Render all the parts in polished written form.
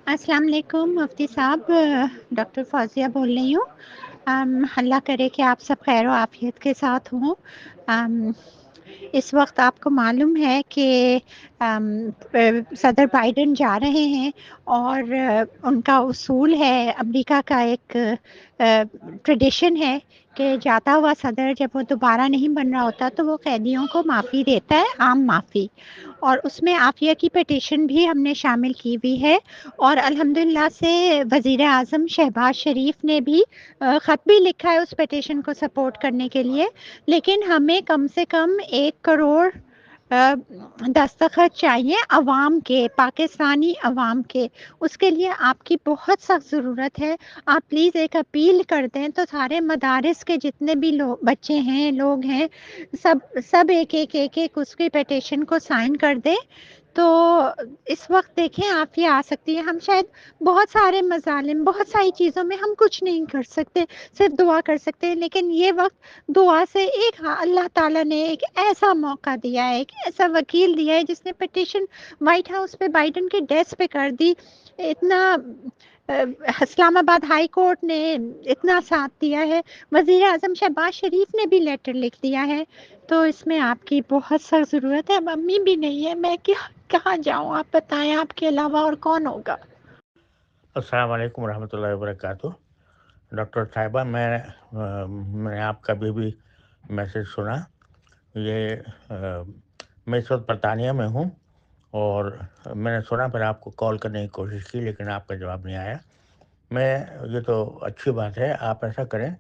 अस्सलाम वालेकुम मुफ्ती साहब, डॉक्टर फौजिया बोल रही हूँ। अल्लाह करे कि आप सब खैर आफियत के साथ हों। इस वक्त आपको मालूम है कि सदर बाइडन जा रहे हैं और उनका उसूल है, अमेरिका का एक ट्रेडिशन है कि जाता हुआ सदर जब वो दोबारा नहीं बन रहा होता तो वो कैदियों को माफ़ी देता है, आम माफ़ी। और उसमें आफिया की पिटीशन भी हमने शामिल की हुई है और अल्हम्दुलिल्लाह से वज़ीर आज़म शहबाज शरीफ ने भी ख़त भी लिखा है उस पिटीशन को सपोर्ट करने के लिए। लेकिन हमें कम से कम 1 करोड़ दस्तखत चाहिए अवाम के, पाकिस्तानी अवाम के। उसके लिए आपकी बहुत सख्त ज़रूरत है। आप प्लीज़ एक अपील कर दें तो सारे मदारिस के जितने भी लोग बच्चे हैं, लोग हैं, सब एक उसकी पिटीशन को साइन कर दें। तो इस वक्त देखें आफिया आ सकती है। हम शायद बहुत सारे मज़ालिम, बहुत सारी चीज़ों में हम कुछ नहीं कर सकते, सिर्फ दुआ कर सकते हैं। लेकिन ये वक्त दुआ से एक अल्लाह ताला ने एक ऐसा मौका दिया है, एक ऐसा वकील दिया है जिसने पिटीशन वाइट हाउस पे बाइडन के डेस्क पे कर दी। इतना इस्लामाबाद हाई कोर्ट ने इतना साथ दिया है, वज़ीर आज़म शहबाज शरीफ ने भी लेटर लिख दिया है। तो इसमें आपकी बहुत सख्त ज़रूरत है। मम्मी भी नहीं है, मैं क्या कहाँ जाऊँ? आप बताएं, आपके अलावा और कौन होगा? अस्सलाम वालेकुम रहमतुल्लाहि व बरकातुहू। डॉक्टर साहिबा, मैंने आपका भी मैसेज सुना। मैं इस वक्त बरतानिया में हूँ और मैंने सुना, फिर आपको कॉल करने की कोशिश की लेकिन आपका जवाब नहीं आया। ये तो अच्छी बात है। आप ऐसा करें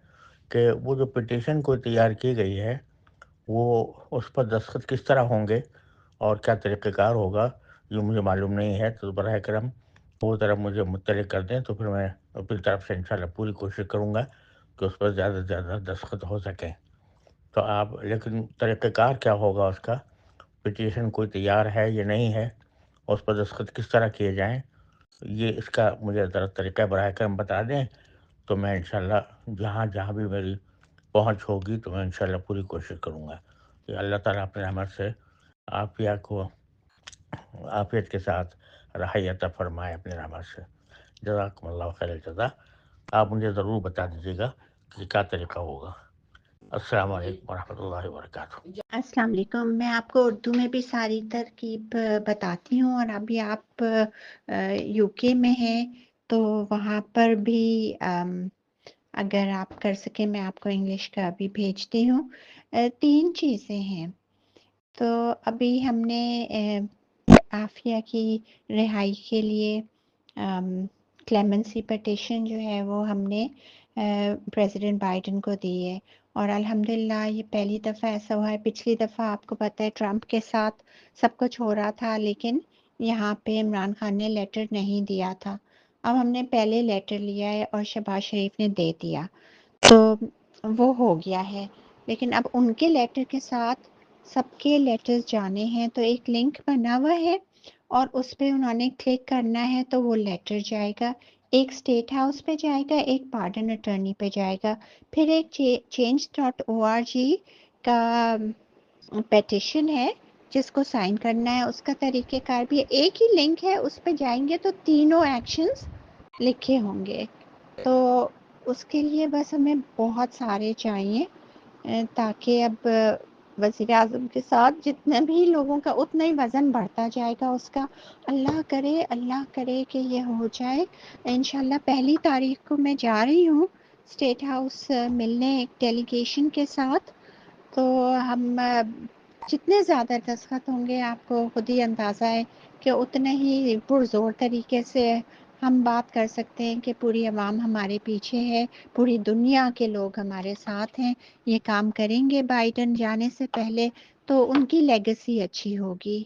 कि वो जो पिटीशन को तैयार की गई है वो उस पर दस्तखत किस तरह होंगे और क्या तरीक़ेकार होगा, ये मुझे मालूम नहीं है। तो बराह करम वो ज़रा मुझे मुत्तली कर दें, तो फिर मैं अपनी तरफ से इंशाल्लाह पूरी कोशिश करूँगा कि उस पर ज़्यादा से ज़्यादा दस्तखत हो सकें। तो आप लेकिन तरीक़ेकार क्या होगा उसका, पिटीशन कोई तैयार है या नहीं है, उस पर दस्तखत किस तरह किए जाएँ, ये इसका मुझे ज़रा तरीक़ा बराह करम बता दें। तो मैं इंशाल्लाह जहाँ भी मेरी पहुँच होगी तो मैं इंशाल्लाह पूरी कोशिश करूँगा कि अल्लाह ताला अपनी रहमत से आफ़िया को आफ़ियत के साथ रहाई अता फ़रमाए अपनी रहमत से। जज़ाकुमुल्लाहु खैरल जज़ा। आप मुझे ज़रूर बता दीजिएगा कि क्या तरीक़ा होगा। अस्सलाम वालेकुम वरहमतुल्लाहि व बरकातुहू। अस्सलाम वालेकुम। मैं आपको उर्दू में भी सारी तरकीब बताती हूँ और अभी आप यूके में हैं तो वहाँ पर भी अगर आप कर सकें मैं आपको इंग्लिश का भी भेजती हूँ। 3 चीज़ें हैं। तो अभी हमने आफिया की रिहाई के लिए क्लेमेंसी पिटीशन जो है वो हमने प्रेसिडेंट बाइडन को दी है और अल्हम्दुलिल्लाह ये पहली दफ़ा ऐसा हुआ है। पिछली दफ़ा आपको पता है ट्रंप के साथ सब कुछ हो रहा था, लेकिन यहाँ पे इमरान खान ने लेटर नहीं दिया था। अब हमने पहले लेटर लिया है और शहबाज शरीफ ने दे दिया, तो वो हो गया है। लेकिन अब उनके लेटर के साथ सबके लेटर्स जाने हैं, तो एक लिंक बना हुआ है और उस पे उन्होंने क्लिक करना है तो वो लेटर जाएगा। एक स्टेट हाउस पे जाएगा, एक पार्डन अटॉर्नी पे जाएगा, फिर एक change.org का पिटीशन है जिसको साइन करना है। उसका तरीक़ेकार भी एक ही लिंक है, उस पे जाएंगे तो तीनों एक्शंस लिखे होंगे। तो उसके लिए बस हमें बहुत सारे चाहिए ताकि अब वज़ीर आज़म के साथ जितने भी लोगों का उतना ही वज़न बढ़ता जाएगा उसका। अल्लाह करे कि ये हो जाए। इंशाल्लाह 1 तारीख को मैं जा रही हूँ स्टेट हाउस मिलने एक डेलीगेशन के साथ। तो हम जितने ज़्यादा दस्तखत होंगे आपको खुद ही अंदाज़ा है कि उतने ही पुरज़ोर तरीके से हम बात कर सकते हैं कि पूरी आवाम हमारे पीछे है, पूरी दुनिया के लोग हमारे साथ हैं। ये काम करेंगे बाइडन जाने से पहले तो उनकी लेगेसी अच्छी होगी।